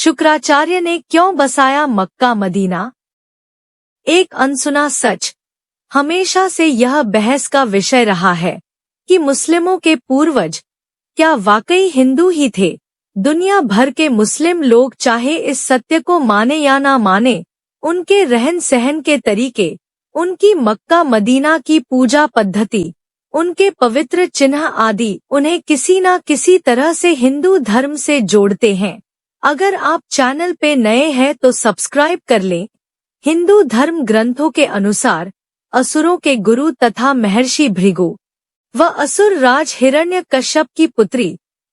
शुक्राचार्य ने क्यों बसाया मक्का मदीना? एक अनसुना सच। हमेशा से यह बहस का विषय रहा है कि मुस्लिमों के पूर्वज क्या वाकई हिंदू ही थे। दुनिया भर के मुस्लिम लोग चाहे इस सत्य को माने या ना माने, उनके रहन सहन के तरीके, उनकी मक्का मदीना की पूजा पद्धति, उनके पवित्र चिन्ह आदि उन्हें किसी न किसी तरह से हिंदू धर्म से जोड़ते हैं। अगर आप चैनल पे नए हैं तो सब्सक्राइब कर लें। हिंदू धर्म ग्रंथों के अनुसार असुरों के गुरु तथा महर्षि भृगु व असुर राज हिरण्यकश्यप की पुत्री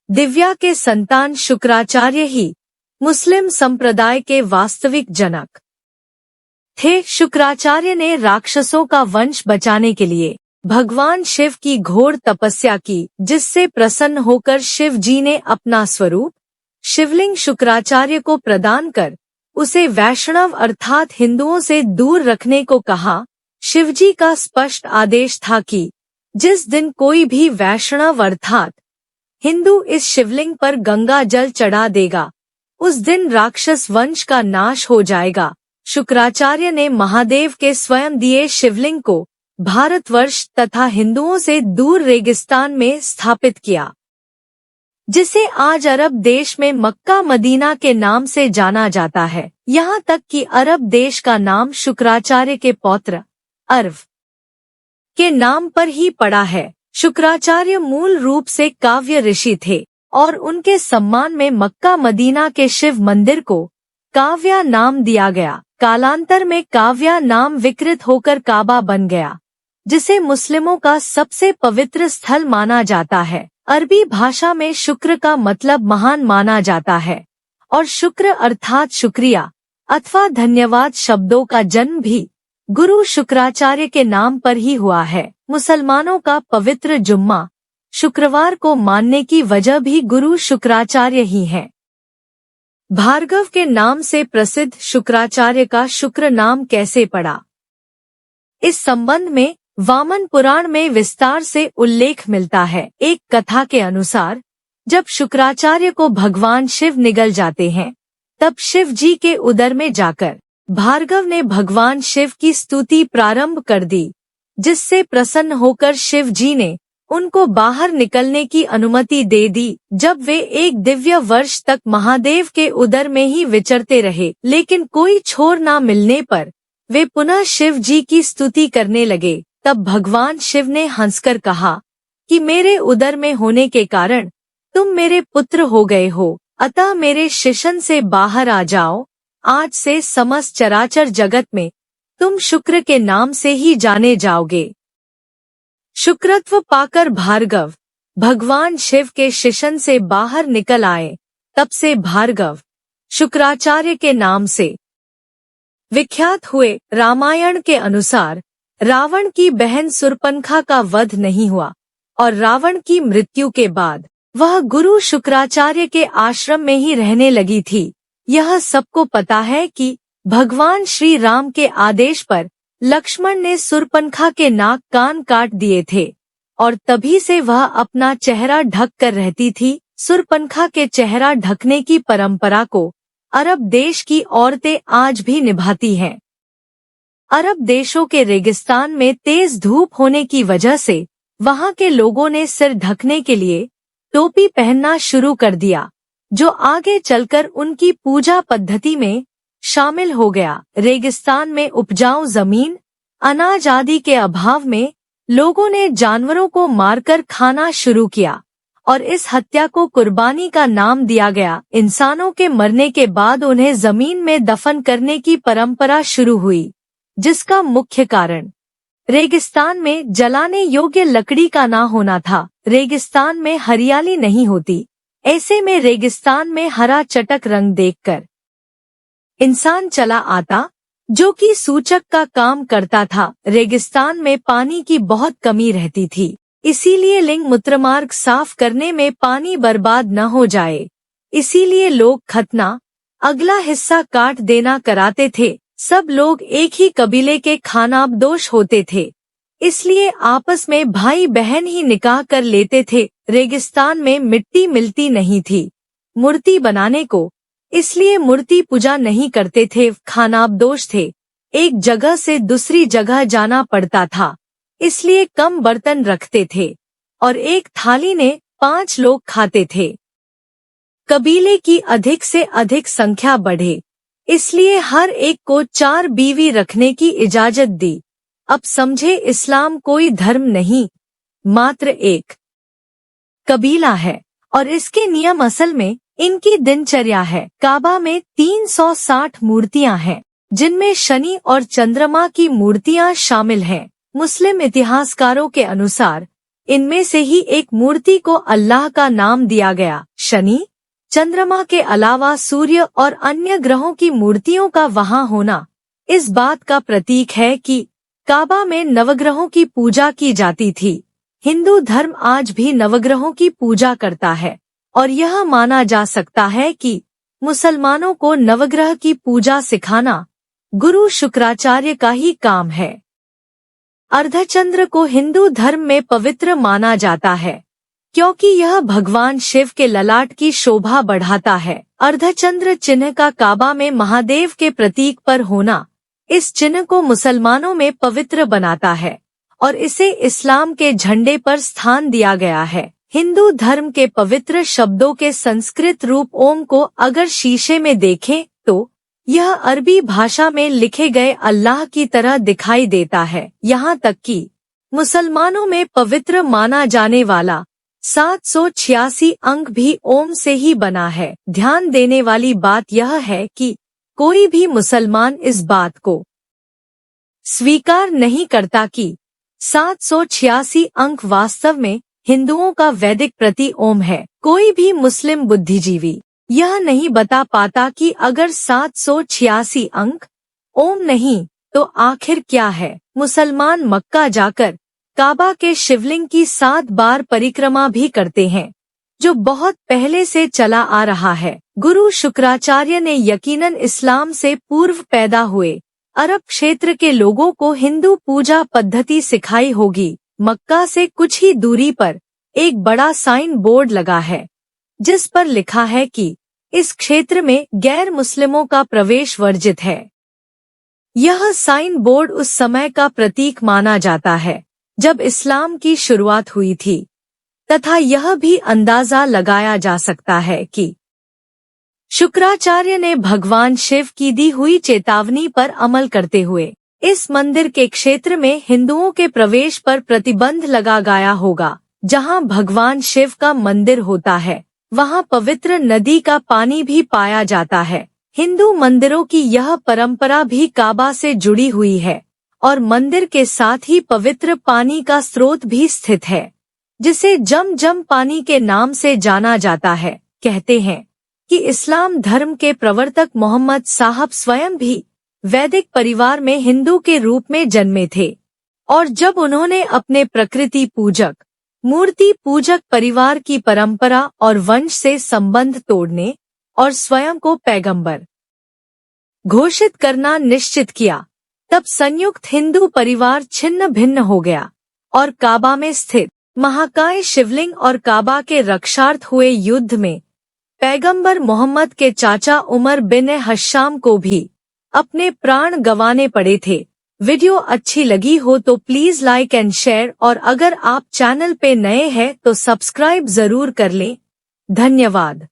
दिव्या के संतान शुक्राचार्य ही मुस्लिम संप्रदाय के वास्तविक जनक थे। शुक्राचार्य ने राक्षसों का वंश बचाने के लिए भगवान शिव की घोर तपस्या की, जिससे प्रसन्न होकर शिव जी ने अपना स्वरूप शिवलिंग शुक्राचार्य को प्रदान कर उसे वैष्णव अर्थात हिंदुओं से दूर रखने को कहा। शिवजी का स्पष्ट आदेश था कि जिस दिन कोई भी वैष्णव अर्थात हिंदू इस शिवलिंग पर गंगा जल चढ़ा देगा, उस दिन राक्षस वंश का नाश हो जाएगा। शुक्राचार्य ने महादेव के स्वयं दिए शिवलिंग को भारतवर्ष तथा हिंदुओं से दूर रेगिस्तान में स्थापित किया, जिसे आज अरब देश में मक्का मदीना के नाम से जाना जाता है। यहाँ तक कि अरब देश का नाम शुक्राचार्य के पौत्र अर्व के नाम पर ही पड़ा है। शुक्राचार्य मूल रूप से काव्य ऋषि थे और उनके सम्मान में मक्का मदीना के शिव मंदिर को काव्या नाम दिया गया। कालांतर में काव्या नाम विकृत होकर काबा बन गया, जिसे मुस्लिमों का सबसे पवित्र स्थल माना जाता है। अरबी भाषा में शुक्र का मतलब महान माना जाता है और शुक्र अर्थात शुक्रिया अथवा धन्यवाद शब्दों का जन्म भी गुरु शुक्राचार्य के नाम पर ही हुआ है। मुसलमानों का पवित्र जुम्मा शुक्रवार को मानने की वजह भी गुरु शुक्राचार्य ही है। भार्गव के नाम से प्रसिद्ध शुक्राचार्य का शुक्र नाम कैसे पड़ा? इस संबंध में वामन पुराण में विस्तार से उल्लेख मिलता है। एक कथा के अनुसार जब शुक्राचार्य को भगवान शिव निगल जाते हैं, तब शिव जी के उदर में जाकर भार्गव ने भगवान शिव की स्तुति प्रारंभ कर दी, जिससे प्रसन्न होकर शिव जी ने उनको बाहर निकलने की अनुमति दे दी। जब वे एक दिव्य वर्ष तक महादेव के उदर में ही विचरते रहे, लेकिन कोई छोर न मिलने पर वे पुनः शिव जी की स्तुति करने लगे। तब भगवान शिव ने हंसकर कहा कि मेरे उदर में होने के कारण तुम मेरे पुत्र हो गए हो, अतः मेरे शिशन से बाहर आ जाओ। आज से समस्त चराचर जगत में तुम शुक्र के नाम से ही जाने जाओगे। शुक्रत्व पाकर भार्गव भगवान शिव के शिशन से बाहर निकल आए। तब से भार्गव शुक्राचार्य के नाम से विख्यात हुए। रामायण के अनुसार रावण की बहन सुरपनखा का वध नहीं हुआ और रावण की मृत्यु के बाद वह गुरु शुक्राचार्य के आश्रम में ही रहने लगी थी। यह सबको पता है कि भगवान श्री राम के आदेश पर लक्ष्मण ने सुरपनखा के नाक कान काट दिए थे और तभी से वह अपना चेहरा ढक कर रहती थी। सुरपनखा के चेहरा ढकने की परंपरा को अरब देश की औरतें आज भी निभाती हैं। अरब देशों के रेगिस्तान में तेज धूप होने की वजह से वहां के लोगों ने सिर ढकने के लिए टोपी पहनना शुरू कर दिया, जो आगे चलकर उनकी पूजा पद्धति में शामिल हो गया। रेगिस्तान में उपजाऊ जमीन, अनाज आदि के अभाव में लोगों ने जानवरों को मारकर खाना शुरू किया और इस हत्या को कुर्बानी का नाम दिया गया। इंसानों के मरने के बाद उन्हें जमीन में दफन करने की परंपरा शुरू हुई, जिसका मुख्य कारण रेगिस्तान में जलाने योग्य लकड़ी का ना होना था। रेगिस्तान में हरियाली नहीं होती, ऐसे में रेगिस्तान में हरा चटक रंग देखकर इंसान चला आता, जो कि सूचक का काम करता था। रेगिस्तान में पानी की बहुत कमी रहती थी, इसीलिए लिंग मूत्रमार्ग साफ करने में पानी बर्बाद न हो जाए, इसीलिए लोग खतना अगला हिस्सा काट देना कराते थे। सब लोग एक ही कबीले के खानाबदोश होते थे, इसलिए आपस में भाई बहन ही निकाह कर लेते थे। रेगिस्तान में मिट्टी मिलती नहीं थी मूर्ति बनाने को, इसलिए मूर्ति पूजा नहीं करते थे, खानाबदोश थे, एक जगह से दूसरी जगह जाना पड़ता था, इसलिए कम बर्तन रखते थे और एक थाली ने 5 लोग खाते थे। कबीले की अधिक से अधिक संख्या बढ़े, इसलिए हर एक को 4 बीवी रखने की इजाजत दी। अब समझे, इस्लाम कोई धर्म नहीं, मात्र एक कबीला है और इसके नियम असल में इनकी दिनचर्या है। काबा में 360 मूर्तियां हैं, जिनमें शनि और चंद्रमा की मूर्तियां शामिल हैं। मुस्लिम इतिहासकारों के अनुसार इनमें से ही एक मूर्ति को अल्लाह का नाम दिया गया। शनि, चंद्रमा के अलावा सूर्य और अन्य ग्रहों की मूर्तियों का वहां होना इस बात का प्रतीक है कि काबा में नवग्रहों की पूजा की जाती थी। हिंदू धर्म आज भी नवग्रहों की पूजा करता है और यह माना जा सकता है कि मुसलमानों को नवग्रह की पूजा सिखाना गुरु शुक्राचार्य का ही काम है। अर्धचंद्र को हिंदू धर्म में पवित्र माना जाता है क्योंकि यह भगवान शिव के ललाट की शोभा बढ़ाता है। अर्धचंद्र चिन्ह का काबा में महादेव के प्रतीक पर होना इस चिन्ह को मुसलमानों में पवित्र बनाता है और इसे इस्लाम के झंडे पर स्थान दिया गया है। हिंदू धर्म के पवित्र शब्दों के संस्कृत रूप ओम को अगर शीशे में देखें तो यह अरबी भाषा में लिखे गए अल्लाह की तरह दिखाई देता है। यहाँ तक कि मुसलमानों में पवित्र माना जाने वाला 786 अंक भी ओम से ही बना है। ध्यान देने वाली बात यह है कि कोई भी मुसलमान इस बात को स्वीकार नहीं करता कि 786 अंक वास्तव में हिंदुओं का वैदिक प्रति ओम है। कोई भी मुस्लिम बुद्धिजीवी यह नहीं बता पाता कि अगर 786 अंक ओम नहीं तो आखिर क्या है। मुसलमान मक्का जाकर काबा के शिवलिंग की 7 बार परिक्रमा भी करते हैं, जो बहुत पहले से चला आ रहा है। गुरु शुक्राचार्य ने यकीनन इस्लाम से पूर्व पैदा हुए अरब क्षेत्र के लोगों को हिंदू पूजा पद्धति सिखाई होगी। मक्का से कुछ ही दूरी पर एक बड़ा साइन बोर्ड लगा है, जिस पर लिखा है कि इस क्षेत्र में गैर मुस्लिमों का प्रवेश वर्जित है। यह साइन बोर्ड उस समय का प्रतीक माना जाता है जब इस्लाम की शुरुआत हुई थी, तथा यह भी अंदाजा लगाया जा सकता है कि शुक्राचार्य ने भगवान शिव की दी हुई चेतावनी पर अमल करते हुए इस मंदिर के क्षेत्र में हिंदुओं के प्रवेश पर प्रतिबंध लगा गया होगा। जहां भगवान शिव का मंदिर होता है, वहां पवित्र नदी का पानी भी पाया जाता है। हिंदू मंदिरों की यह परंपरा भी काबा से जुड़ी हुई है और मंदिर के साथ ही पवित्र पानी का स्रोत भी स्थित है, जिसे जम पानी के नाम से जाना जाता है। कहते हैं कि इस्लाम धर्म के प्रवर्तक मोहम्मद साहब स्वयं भी वैदिक परिवार में हिंदू के रूप में जन्मे थे और जब उन्होंने अपने प्रकृति पूजक, मूर्ति पूजक परिवार की परंपरा और वंश से संबंध तोड़ने और स्वयं को पैगंबर घोषित करना निश्चित किया, तब संयुक्त हिंदू परिवार छिन्न भिन्न हो गया और काबा में स्थित महाकाय शिवलिंग और काबा के रक्षार्थ हुए युद्ध में पैगंबर मोहम्मद के चाचा उमर बिन हश्शाम को भी अपने प्राण गंवाने पड़े थे। वीडियो अच्छी लगी हो तो प्लीज लाइक एंड शेयर और अगर आप चैनल पे नए हैं तो सब्सक्राइब जरूर कर लें। धन्यवाद।